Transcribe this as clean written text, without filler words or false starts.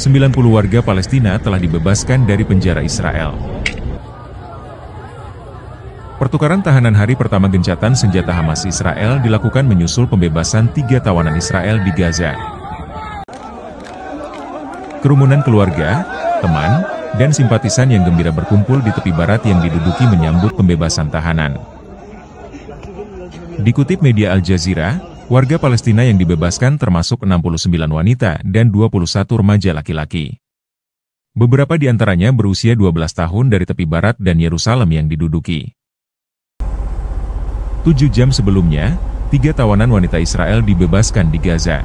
90 warga Palestina telah dibebaskan dari penjara Israel. Pertukaran tahanan hari pertama gencatan senjata Hamas Israel dilakukan menyusul pembebasan 3 tawanan Israel di Gaza. Kerumunan keluarga, teman, dan simpatisan yang gembira berkumpul di tepi barat yang diduduki menyambut pembebasan tahanan. Dikutip media Al Jazeera, warga Palestina yang dibebaskan termasuk 69 wanita dan 21 remaja laki-laki. Beberapa di antaranya berusia 12 tahun dari tepi barat dan Yerusalem yang diduduki. 7 jam sebelumnya, 3 tawanan wanita Israel dibebaskan di Gaza.